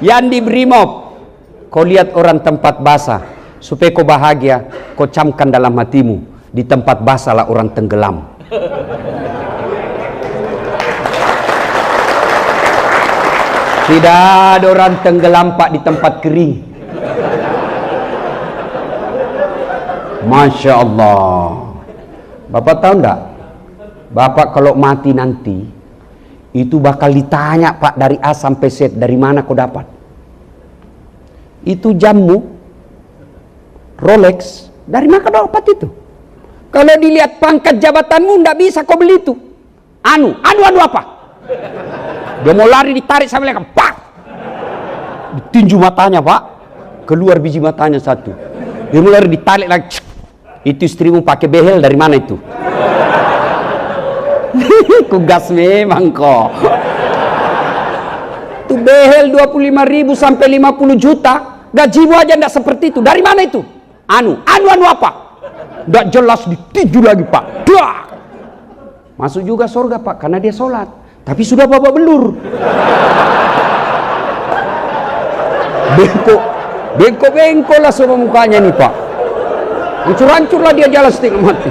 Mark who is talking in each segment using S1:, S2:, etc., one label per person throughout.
S1: Yang di Brimob, kau lihat orang tempat basah, supaya kau bahagia, kau camkan dalam hatimu, di tempat basah lah orang tenggelam. Tidak ada orang tenggelam Pak di tempat kering. Masya Allah. Bapak tahu enggak? Bapak kalau mati nanti, itu bakal ditanya Pak dari A sampai Z, dari mana kau dapat? Itu jammu, Rolex, dari mana kau dapat itu? Kalau dilihat pangkat jabatanmu, enggak bisa kau beli itu. Anu apa? Dia mau lari ditarik sama mereka, pak! Ditinju matanya Pak, keluar biji matanya satu. Dia mau lari ditarik lagi, itu istrimu pakai behel dari mana itu? Kugas memang kok. Itu behel 25.000 sampai 50 juta, gajimu aja enggak seperti itu. Dari mana itu? Anu apa? Enggak jelas, ditinju lagi Pak. Dah! Masuk juga surga Pak, karena dia sholat. Tapi sudah babak belur. Bengkok lah semua mukanya nih Pak. Hancur-hancur lah dia jalan setengah mati.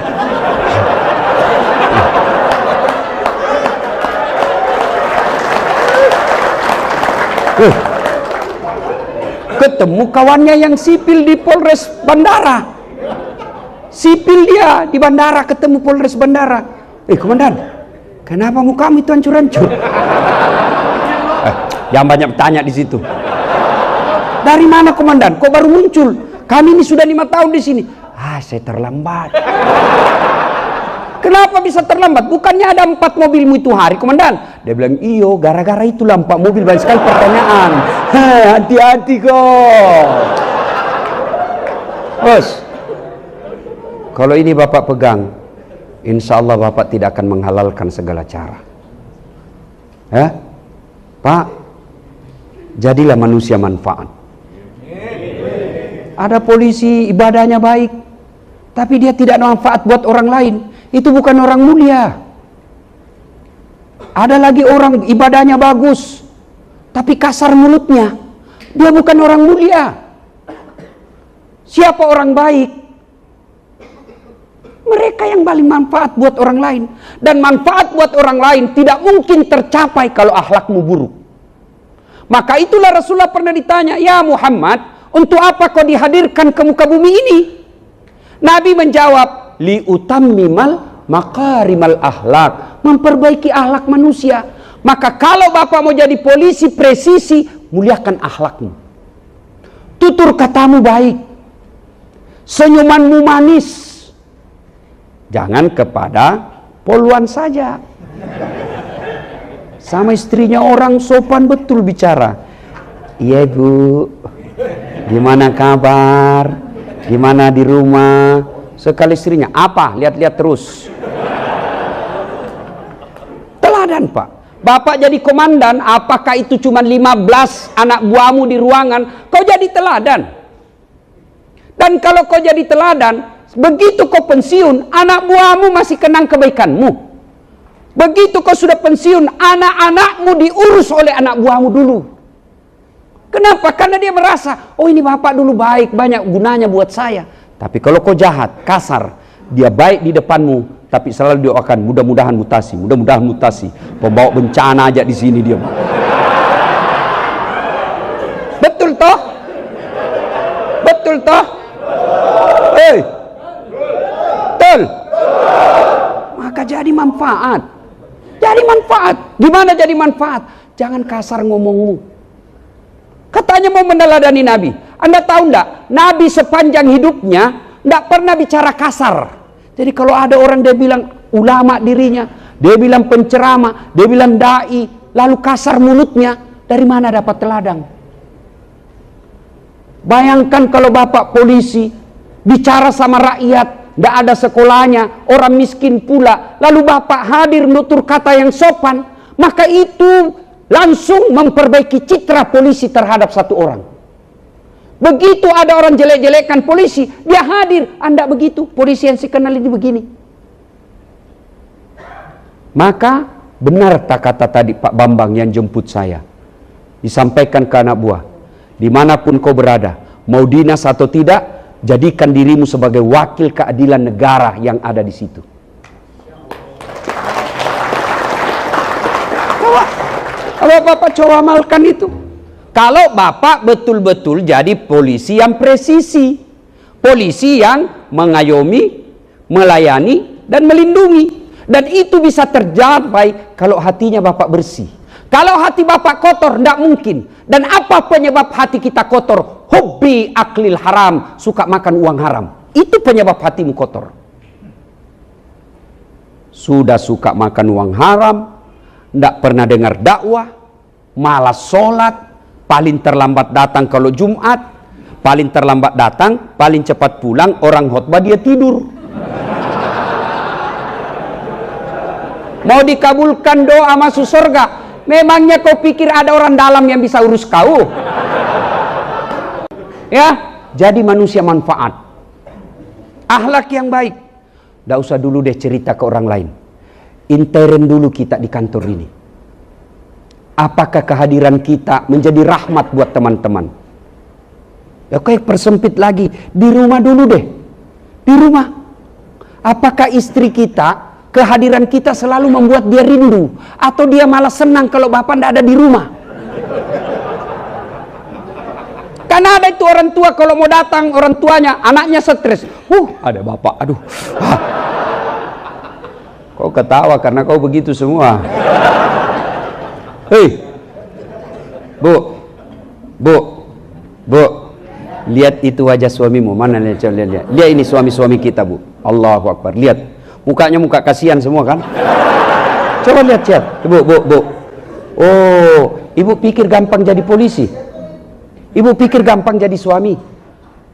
S1: Ketemu kawannya yang sipil di Polres Bandara. Sipil dia di bandara, ketemu Polres Bandara. Komandan, kenapa mukamu itu hancur-hancur? Jangan banyak bertanya di situ. Dari mana komandan? Kok baru muncul? Kami ini sudah 5 tahun di sini. Saya terlambat. Kenapa bisa terlambat? Bukannya ada 4 mobilmu itu hari, komandan? Dia bilang, iyo, gara-gara itulah 4 mobil, banyak sekali pertanyaan. Hati-hati kok. Bos, kalau ini Bapak pegang, insya Allah Bapak tidak akan menghalalkan segala cara. Pak, jadilah manusia manfaat. Ada polisi ibadahnya baik, tapi dia tidak manfaat buat orang lain. Itu bukan orang mulia. Ada lagi orang ibadahnya bagus, tapi kasar mulutnya. Dia bukan orang mulia. Siapa orang baik? Mereka yang paling manfaat buat orang lain. Dan manfaat buat orang lain tidak mungkin tercapai kalau akhlakmu buruk. Maka itulah Rasulullah pernah ditanya, ya Muhammad, untuk apa kau dihadirkan ke muka bumi ini? Nabi menjawab, liutammimal makarimal akhlak, memperbaiki akhlak manusia. Maka kalau Bapak mau jadi polisi presisi, muliakan akhlakmu. Tutur katamu baik, senyumanmu manis. Jangan kepada poluan saja. Sama istrinya orang sopan betul bicara. Iya Bu, gimana kabar? Gimana di rumah? Sekali istrinya, apa? Lihat-lihat terus. Teladan Pak. Bapak jadi komandan, apakah itu cuma 15 anak buahmu di ruangan? Kau jadi teladan. Dan kalau kau jadi teladan, begitu kau pensiun, anak buahmu masih kenang kebaikanmu. Begitu kau sudah pensiun, anak-anakmu diurus oleh anak buahmu dulu. Kenapa? Karena dia merasa, oh ini bapak dulu baik, banyak gunanya buat saya. Tapi kalau kau jahat, kasar, dia baik di depanmu, tapi selalu doakan mudah-mudahan mutasi, mudah-mudahan mutasi. Pembawa bencana aja di sini dia. Betul toh? Betul toh? Betul. Maka jadi manfaat. Jadi manfaat. Gimana jadi manfaat? Jangan kasar ngomongmu. Katanya mau meneladani Nabi. Anda tahu enggak? Nabi sepanjang hidupnya enggak pernah bicara kasar. Jadi kalau ada orang dia bilang ulama dirinya, dia bilang penceramah, dia bilang dai, lalu kasar mulutnya, dari mana dapat teladang? Bayangkan kalau bapak polisi bicara sama rakyat, enggak ada sekolahnya, orang miskin pula, lalu bapak hadir menutur kata yang sopan, maka itu langsung memperbaiki citra polisi terhadap satu orang. Begitu ada orang jelek-jelekan polisi, dia hadir, Anda begitu, polisi yang saya kenal ini begini. Maka benar tak kata tadi Pak Bambang yang jemput saya. disampaikan ke anak buah, dimanapun kau berada, mau dinas atau tidak, jadikan dirimu sebagai wakil keadilan negara yang ada di situ. Kalau Bapak coba amalkan itu, kalau Bapak betul-betul jadi polisi yang presisi, polisi yang mengayomi, melayani, dan melindungi. Dan itu bisa tercapai kalau hatinya Bapak bersih. Kalau hati Bapak kotor, tidak mungkin. Dan apa penyebab hati kita kotor? Hobi aklil haram, suka makan uang haram. Itu penyebab hatimu kotor. Sudah suka makan uang haram, tidak pernah dengar dakwah, malas sholat, paling terlambat datang kalau Jumat, paling terlambat datang, paling cepat pulang, orang khotbah dia tidur. Mau dikabulkan doa masuk surga, memangnya kau pikir ada orang dalam yang bisa urus kau? Ya, jadi manusia manfaat, akhlak yang baik. Tidak usah dulu deh cerita ke orang lain. Intern dulu kita di kantor ini. Apakah kehadiran kita menjadi rahmat buat teman-teman? Ya kayak persempit lagi, di rumah dulu deh. Di rumah. Apakah istri kita, kehadiran kita selalu membuat dia rindu, atau dia malah senang kalau Bapak tidak ada di rumah? Karena ada itu orang tua kalau mau datang, orang tuanya, anaknya stres. Ada Bapak, aduh. Kau ketawa karena kau begitu semua. Hei, Bu, lihat itu wajah suamimu. Mana lihat? Lihat ini suami-suami kita, Bu. Allahu Akbar. Lihat, mukanya muka kasihan semua kan? Coba lihat, Bu. Oh, ibu pikir gampang jadi polisi? Ibu pikir gampang jadi suami?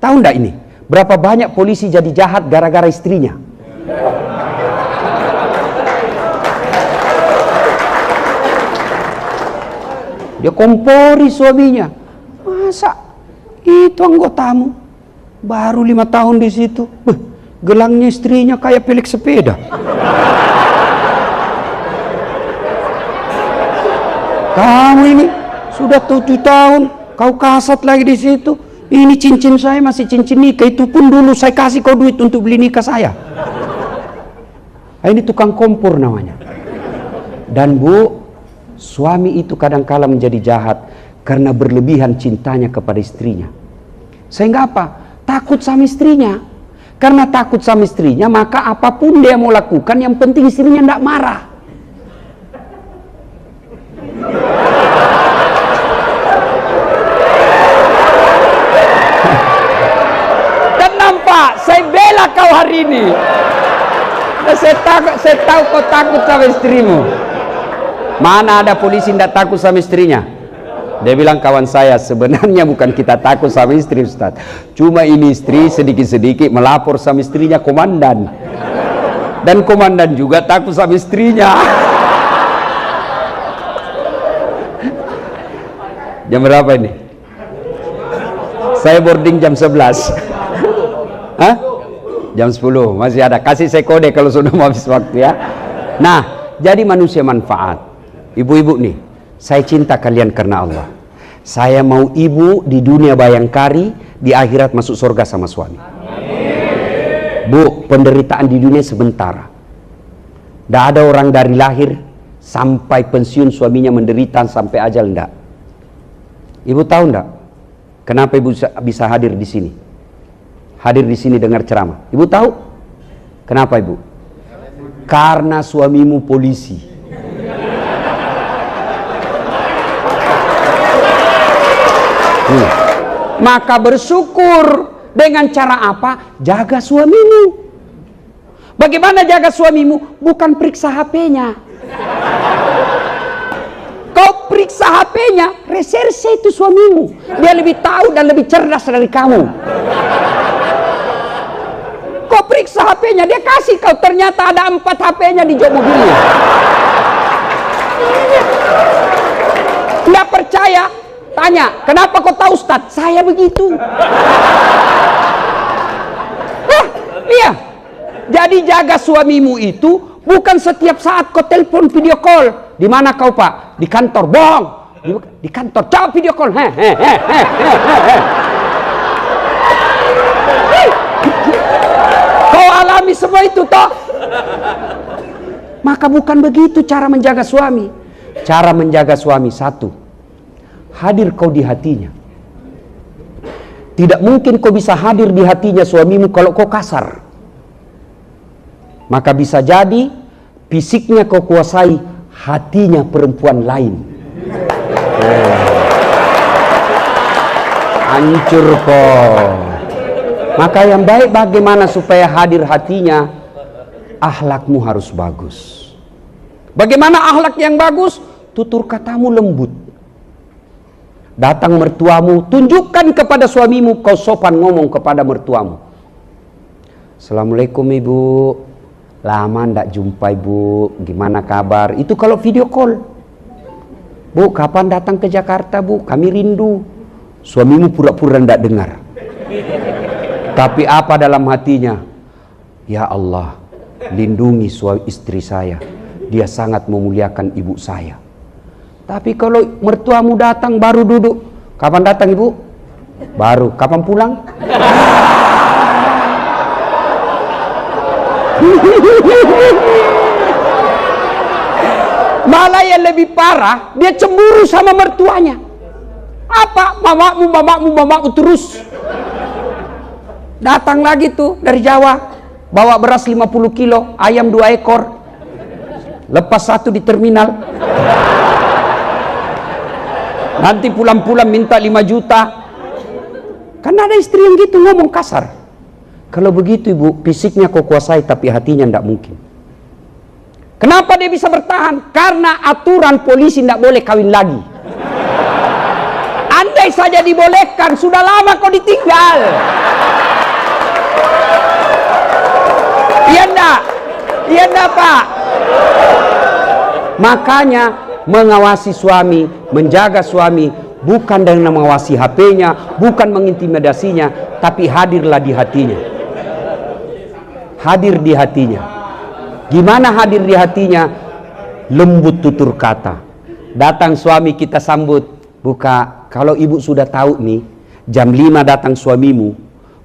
S1: Tahu ndak ini? Berapa banyak polisi jadi jahat gara-gara istrinya? Dia kompori suaminya. Masa itu anggotamu baru 5 tahun di situ, gelangnya istrinya kayak pelik sepeda. Kamu ini sudah 7 tahun, kau kasat lagi di situ. Ini cincin saya masih cincin nikah, itu pun dulu saya kasih kau duit untuk beli nikah saya. Ini tukang kompor namanya. Dan Bu, suami itu kadang-kala menjadi jahat karena berlebihan cintanya kepada istrinya. Sehingga apa? Takut sama istrinya. Karena takut sama istrinya, maka apapun dia mau lakukan, yang penting istrinya tidak marah. Dan nampak, saya bela kau hari ini. Saya tahu kau takut sama istrimu. Mana ada polisi tidak takut sama istrinya? Dia bilang, kawan saya, sebenarnya bukan kita takut sama istri, Ustaz. Cuma ini istri sedikit-sedikit melapor sama istrinya komandan. Dan komandan juga takut sama istrinya. Jam berapa ini? Saya boarding jam 11. Hah? Jam 10, masih ada. Kasih saya kode kalau sudah mau habis waktu ya. Nah, jadi manusia manfaat. Ibu-ibu nih, saya cinta kalian karena Allah. Saya mau ibu di dunia bayangkari, di akhirat masuk surga sama suami. Bu, penderitaan di dunia sebentar. Tidak ada orang dari lahir sampai pensiun suaminya menderita sampai ajal, enggak. Ibu tahu enggak? Kenapa ibu bisa hadir di sini? Hadir di sini dengar ceramah. Ibu tahu? Kenapa ibu? Karena suamimu polisi. Maka bersyukur. Dengan cara apa? Jaga suamimu. Bagaimana jaga suamimu? Bukan periksa HP-nya. Kau periksa HP-nya, reserse itu suamimu. Dia lebih tahu dan lebih cerdas dari kamu. Kau periksa HP-nya, dia kasih kau, ternyata ada 4 HP-nya di jok mobilnya. Tidak percaya? Tanya, kenapa kau tahu, Ustaz? Saya begitu. Iya. Jadi jaga suamimu itu bukan setiap saat kau telepon video call. Di mana kau, Pak? Di kantor. Bohong. Di kantor, coba video call. Kau alami semua itu toh? Maka bukan begitu cara menjaga suami. Cara menjaga suami satu, hadir kau di hatinya. Tidak mungkin kau bisa hadir di hatinya suamimu kalau kau kasar. Maka bisa jadi fisiknya kau kuasai, hatinya perempuan lain. Hancur kau. Maka yang baik bagaimana supaya hadir hatinya? Akhlakmu harus bagus. Bagaimana akhlak yang bagus? Tutur katamu lembut. Datang mertuamu, tunjukkan kepada suamimu kau sopan ngomong kepada mertuamu. Assalamualaikum ibu. Lama ndak jumpa ibu, gimana kabar? Itu kalau video call. Bu, kapan datang ke Jakarta bu? Kami rindu. Suamimu pura-pura ndak dengar. Tapi apa dalam hatinya? Ya Allah, lindungi istri saya. Dia sangat memuliakan ibu saya. Tapi kalau mertuamu datang baru duduk. Kapan datang ibu? Baru. Kapan pulang? Malah yang lebih parah, dia cemburu sama mertuanya. Apa? Mamamu terus. Datang lagi tuh dari Jawa, bawa beras 50 kilo, ayam 2 ekor, lepas 1 di terminal. Nanti pulang-pulang minta 5 juta. Kan ada istri yang gitu ngomong kasar. Kalau begitu ibu, fisiknya kau kuasai tapi hatinya tidak mungkin. Kenapa dia bisa bertahan? Karena aturan polisi tidak boleh kawin lagi. Andai saja dibolehkan, sudah lama kau ditinggal. Iya enggak? Iya enggak Pak? Makanya mengawasi suami, menjaga suami, bukan dengan mengawasi HP-nya, bukan mengintimidasinya, tapi hadirlah di hatinya. Hadir di hatinya. Gimana hadir di hatinya? Lembut tutur kata. Datang suami kita sambut, buka. Kalau ibu sudah tahu nih, jam 5 datang suamimu,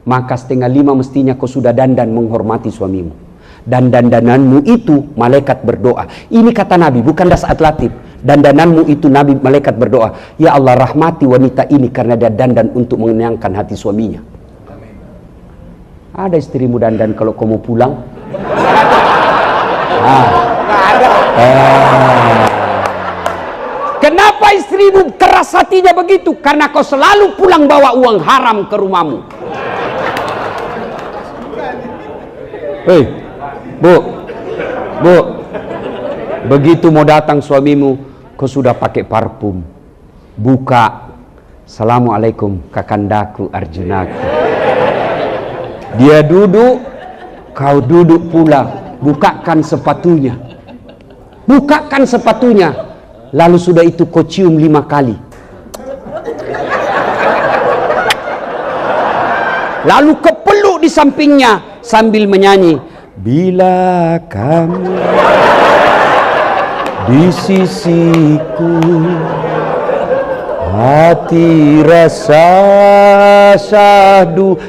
S1: maka 4:30 mestinya kau sudah dandan menghormati suamimu. Dan dandananmu itu malaikat berdoa. Ini kata Nabi, bukan das atlatif. Dandananmu itu Nabi malaikat berdoa. Ya Allah, rahmati wanita ini karena dia dandan untuk menyenangkan hati suaminya. Ada istrimu dandan kalau kau mau pulang? Kenapa istrimu keras hatinya begitu? Karena kau selalu pulang bawa uang haram ke rumahmu. Hei, bu, begitu mau datang suamimu, kau sudah pakai parfum, buka, Assalamualaikum kakandaku Arjunaku. Dia duduk, kau duduk pula, bukakan sepatunya. Bukakan sepatunya. Lalu sudah itu kau cium 5 kali. Lalu kau peluk di sampingnya sambil menyanyi. Bila kamu di sisiku, hati rasa syahdu.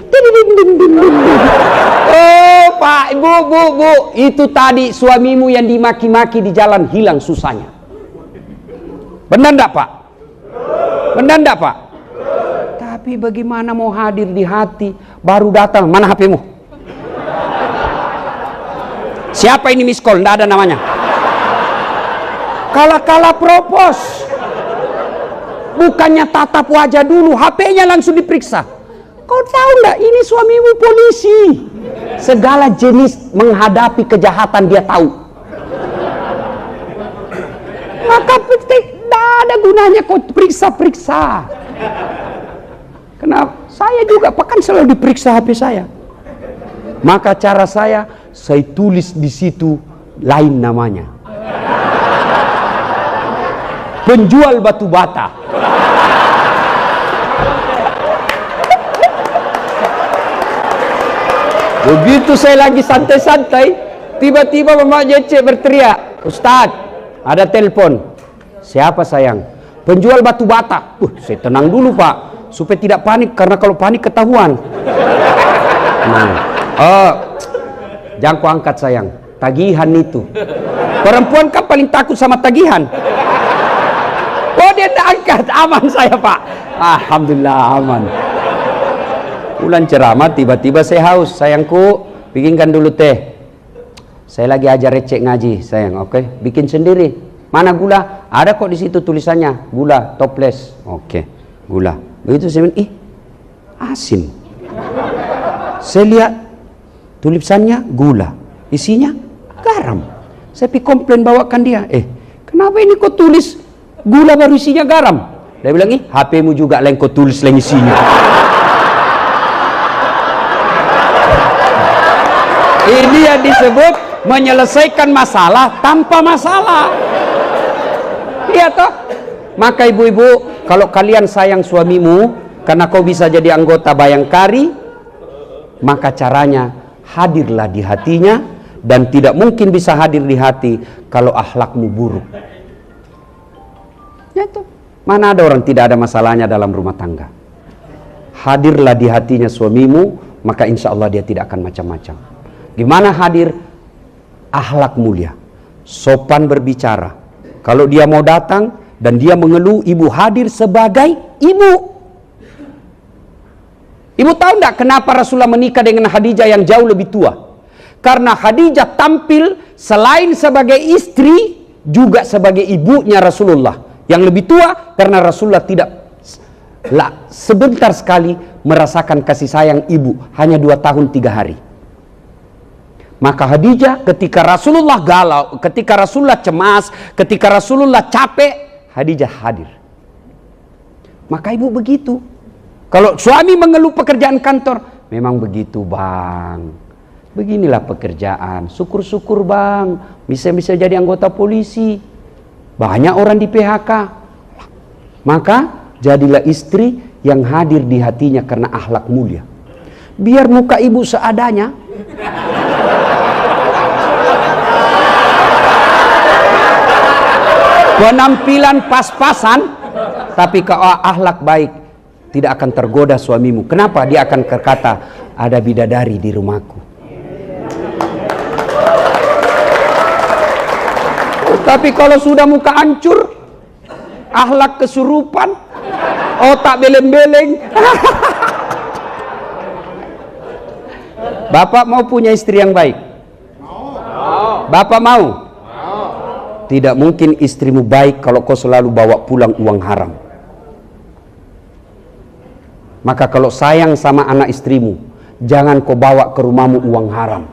S1: Oh Pak, bu, itu tadi suamimu yang dimaki-maki di jalan hilang susahnya. Benar enggak Pak? Benar enggak Pak? Tapi bagaimana mau hadir di hati? Baru datang, mana HP-mu? Siapa ini miss call? Enggak ada namanya. Kala-kala propos. Bukannya tatap wajah dulu, HP-nya langsung diperiksa. Kau tahu enggak, ini suamimu polisi. Segala jenis menghadapi kejahatan dia tahu. Maka tidak ada gunanya kau periksa-periksa. Kenapa? Saya juga bahkan selalu diperiksa HP saya. Maka cara saya tulis di situ lain namanya. Penjual batu bata. Begitu saya lagi santai-santai, tiba-tiba Mama Jece berteriak, Ustadz, ada telepon. Siapa sayang? penjual batu bata. Saya tenang dulu Pak, supaya tidak panik, karena kalau panik ketahuan. Nah, jangan kau angkat sayang, tagihan itu. Perempuan kan paling takut sama tagihan. Oh dia tak angkat, aman saya Pak. Alhamdulillah aman. Bulan ceramah tiba-tiba saya haus, sayangku bikinkan dulu teh. Saya lagi ajar recek ngaji sayang, oke? Bikin sendiri. Mana gula? Ada kok di situ tulisannya, gula toples. Oke, gula. Begitu saya bilang, asin. Saya lihat tulisannya gula, isinya garam. Saya pergi komplain, bawakan dia. Kenapa ini kok tulis gula baru isinya garam? Dia bilang, HP-mu juga lain kau tulis lain isinya. Ini yang disebut menyelesaikan masalah tanpa masalah. Iya toh? Maka ibu-ibu, kalau kalian sayang suamimu karena kau bisa jadi anggota Bayangkari, maka caranya hadirlah di hatinya, dan tidak mungkin bisa hadir di hati kalau akhlakmu buruk. Ya toh? Mana ada orang tidak ada masalahnya dalam rumah tangga. Hadirlah di hatinya suamimu, maka insya Allah dia tidak akan macam-macam. Gimana hadir? Akhlak mulia, sopan berbicara. Kalau dia mau datang dan dia mengeluh, ibu hadir sebagai ibu. Ibu tahu enggak kenapa Rasulullah menikah dengan Khadijah yang jauh lebih tua? Karena Khadijah tampil selain sebagai istri, juga sebagai ibunya Rasulullah yang lebih tua, karena Rasulullah tidak sebentar sekali merasakan kasih sayang ibu, hanya 2 tahun 3 hari. Maka Khadijah ketika Rasulullah galau, ketika Rasulullah cemas, ketika Rasulullah capek, Khadijah hadir. Maka ibu begitu. Kalau suami mengeluh pekerjaan kantor, memang begitu bang, beginilah pekerjaan, syukur-syukur bang, bisa jadi anggota polisi, banyak orang di PHK. Maka jadilah istri yang hadir di hatinya karena akhlak mulia. Biar muka ibu seadanya, penampilan pas-pasan, tapi kalau akhlak baik, tidak akan tergoda suamimu. Kenapa? Dia akan berkata, ada bidadari di rumahku. Tapi kalau sudah muka hancur, akhlak kesurupan, otak beleng-beleng. Bapak mau punya istri yang baik? Bapak mau? Tidak mungkin istrimu baik kalau kau selalu bawa pulang uang haram. Maka kalau sayang sama anak istrimu, jangan kau bawa ke rumahmu uang haram.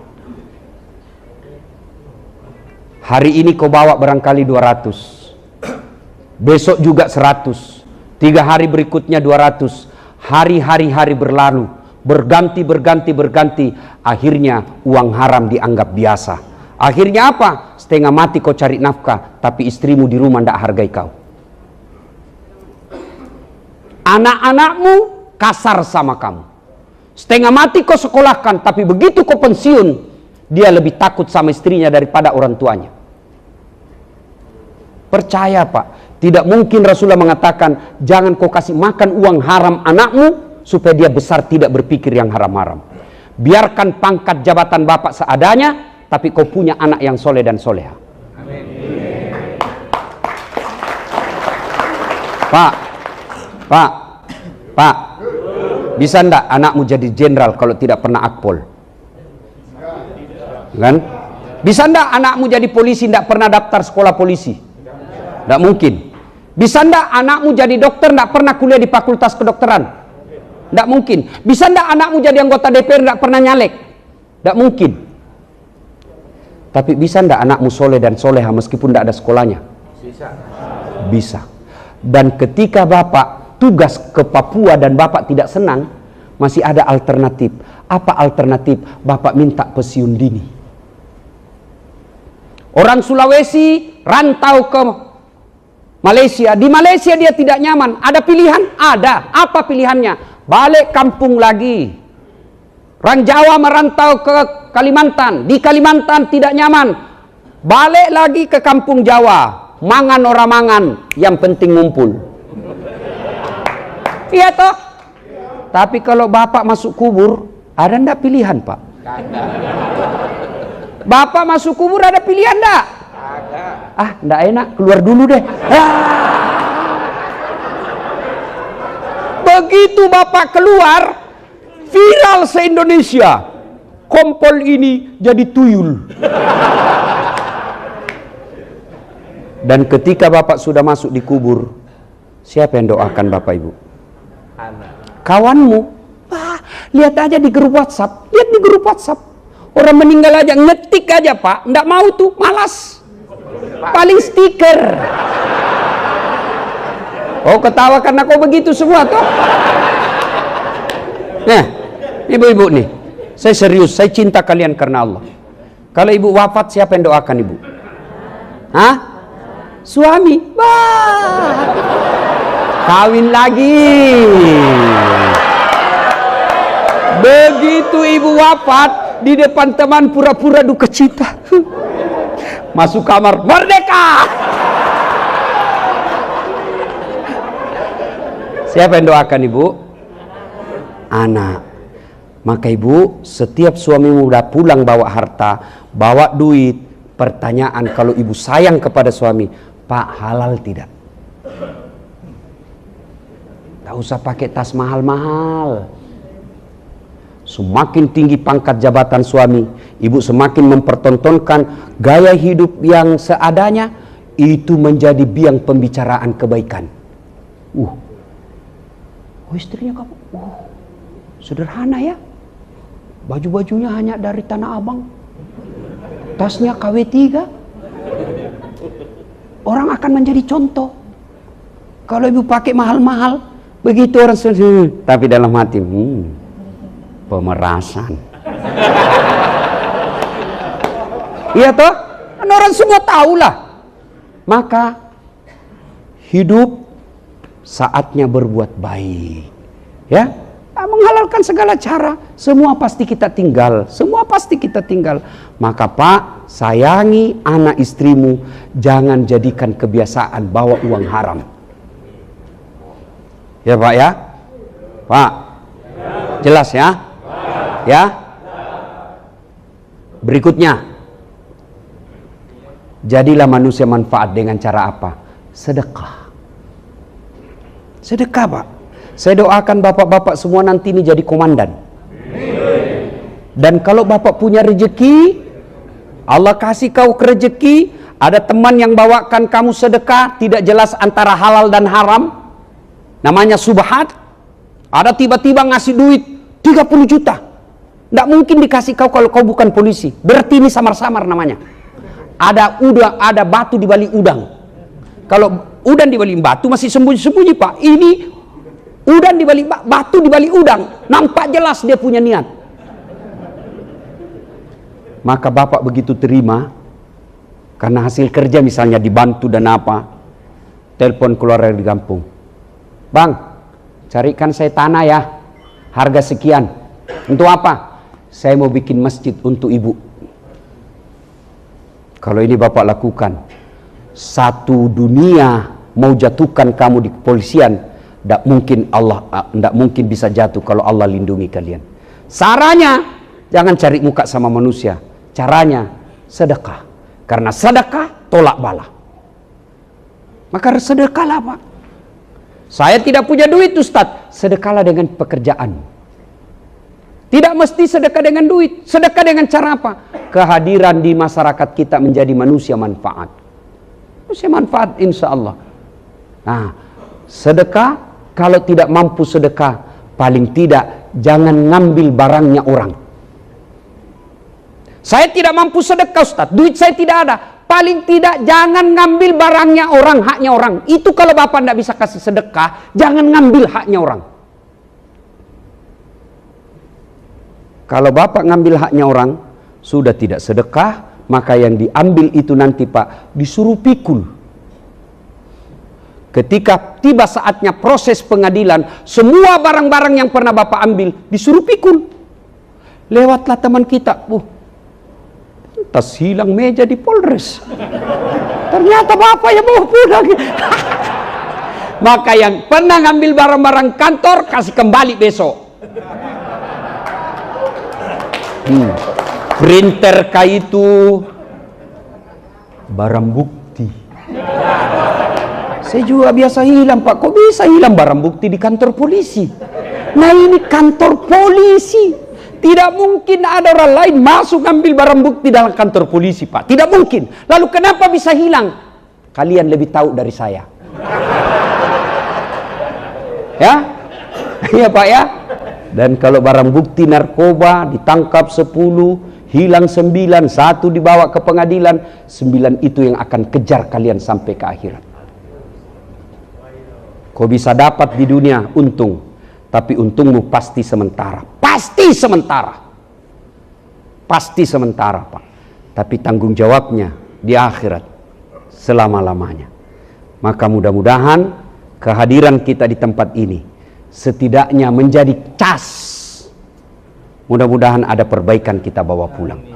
S1: Hari ini kau bawa barangkali 200, besok juga 100, 3 hari berikutnya 200, hari berlalu, berganti, akhirnya uang haram dianggap biasa. Akhirnya apa? Setengah mati kau cari nafkah, tapi istrimu di rumah tidak hargai kau. Anak-anakmu kasar sama kamu. Setengah mati kau sekolahkan, tapi begitu kau pensiun, dia lebih takut sama istrinya daripada orang tuanya. Percaya Pak, tidak mungkin Rasulullah mengatakan jangan kau kasih makan uang haram anakmu supaya dia besar tidak berpikir yang haram-haram. Biarkan pangkat jabatan bapak seadanya, tapi kau punya anak yang soleh dan soleha. Amin. Pak, bisa ndak anakmu jadi jenderal kalau tidak pernah akpol? Kan? Bisa ndak anakmu jadi polisi ndak pernah daftar sekolah polisi? Ndak mungkin. Bisa ndak anakmu jadi dokter ndak pernah kuliah di fakultas kedokteran? Ndak mungkin. Bisa ndak anakmu jadi anggota DPR ndak pernah nyalek? Ndak mungkin. Tapi bisa ndak anakmu soleh dan soleha meskipun ndak ada sekolahnya? Bisa. Dan ketika bapak tugas ke Papua dan bapak tidak senang, masih ada alternatif. Apa alternatif? Bapak minta pensiun dini. Orang Sulawesi rantau ke Malaysia. Di Malaysia dia tidak nyaman. Ada pilihan? Ada. Apa pilihannya? Balik kampung lagi. Orang Jawa merantau ke Kalimantan. Di Kalimantan tidak nyaman. Balik lagi ke kampung Jawa. Mangan orang mangan. Yang penting ngumpul. Iya toh? Tapi kalau bapak masuk kubur, ada ndak pilihan pak? Bapak masuk kubur ada pilihan ndak? Ada. Ah, ndak enak, keluar dulu deh. Begitu bapak keluar, viral se-Indonesia. Kompol ini jadi tuyul. Dan ketika bapak sudah masuk di kubur, siapa yang doakan bapak ibu? Kawanmu. Wah, lihat aja di grup WhatsApp. Lihat di grup WhatsApp. Orang meninggal aja, ngetik aja pak. Nggak mau tuh, malas. Paling stiker. Oh, ketawa karena kau begitu semua toh? Nah, ibu-ibu nih. Saya serius, saya cinta kalian karena Allah. Kalau ibu wafat, siapa yang doakan ibu? Hah? Suami. Wah. Kawin lagi. Begitu ibu wafat, di depan teman pura-pura duka cita. Masuk kamar, merdeka. Siapa yang doakan ibu? Anak. Maka ibu, setiap suamimu udah pulang bawa harta, bawa duit, pertanyaan kalau ibu sayang kepada suami, Pak, halal tidak? Tak usah pakai tas mahal-mahal. Semakin tinggi pangkat jabatan suami, ibu semakin mempertontonkan gaya hidup yang seadanya, itu menjadi biang pembicaraan kebaikan. Oh istrinya kamu, sederhana ya. Baju-bajunya hanya dari Tanah Abang. Tasnya KW3. Orang akan menjadi contoh. Kalau ibu pakai mahal-mahal, begitu orang tapi dalam hati, pemerasan. Iya toh? Kan orang semua tahulah. Maka hidup saatnya berbuat baik. Ya? Menghalalkan segala cara, semua pasti kita tinggal, maka pak, sayangi anak istrimu, jangan jadikan kebiasaan bawa uang haram. Ya pak ya, pak, jelas ya, ya. Berikutnya, jadilah manusia manfaat dengan cara apa? Sedekah, pak. Saya doakan bapak-bapak semua nanti ini jadi komandan. Dan kalau bapak punya rezeki, Allah kasih kau rezeki, ada teman yang bawakan kamu sedekah, tidak jelas antara halal dan haram, namanya subhat. Ada tiba-tiba ngasih duit 30 juta. Tidak mungkin dikasih kau kalau kau bukan polisi. Berarti ini samar-samar namanya. Ada udang, ada batu di balik udang. Kalau udang di balik batu masih sembunyi-sembunyi pak. Ini udang di balik batu, di balik udang, nampak jelas dia punya niat. Maka bapak begitu terima, karena hasil kerja misalnya dibantu dan apa, telepon keluar dari kampung, bang, carikan saya tanah ya, harga sekian. Untuk apa? Saya mau bikin masjid untuk ibu. Kalau ini bapak lakukan, satu dunia mau jatuhkan kamu di kepolisian, tidak mungkin bisa jatuh kalau Allah lindungi kalian. Caranya jangan cari muka sama manusia. Caranya sedekah. Karena sedekah tolak bala. Maka sedekahlah pak. Saya tidak punya duit Ustaz. Sedekahlah dengan pekerjaan. Tidak mesti sedekah dengan duit. Sedekah dengan cara apa? Kehadiran di masyarakat kita menjadi manusia manfaat. Manusia manfaat insya Allah. Nah, sedekah. Kalau tidak mampu sedekah, paling tidak jangan ngambil barangnya orang. Saya tidak mampu sedekah Ustaz, duit saya tidak ada. Paling tidak jangan ngambil barangnya orang, haknya orang. Itu kalau bapak tidak bisa kasih sedekah, jangan ngambil haknya orang. Kalau bapak ngambil haknya orang, sudah tidak sedekah, maka yang diambil itu nanti pak, disuruh pikul. Ketika tiba saatnya proses pengadilan, semua barang-barang yang pernah bapak ambil disuruh pikul. Lewatlah teman kita, tas hilang meja di Polres. Ternyata bapak yang bawa pulang. Maka yang pernah ngambil barang-barang kantor kasih kembali besok. Printer kah itu barang bukti. Saya juga biasa hilang, Pak. Kok bisa hilang barang bukti di kantor polisi? Nah, ini kantor polisi. Tidak mungkin ada orang lain masuk ambil barang bukti dalam kantor polisi, Pak. Tidak mungkin. Lalu kenapa bisa hilang? Kalian lebih tahu dari saya. Ya? Iya, Pak ya? Dan kalau barang bukti narkoba ditangkap 10, hilang 9, 1 dibawa ke pengadilan, 9 itu yang akan kejar kalian sampai ke akhirat. Kau bisa dapat di dunia untung, tapi untungmu pasti sementara. Pasti sementara. Pasti sementara, Pak. Tapi tanggung jawabnya di akhirat selama-lamanya. Maka mudah-mudahan kehadiran kita di tempat ini setidaknya menjadi cas. Mudah-mudahan ada perbaikan kita bawa pulang.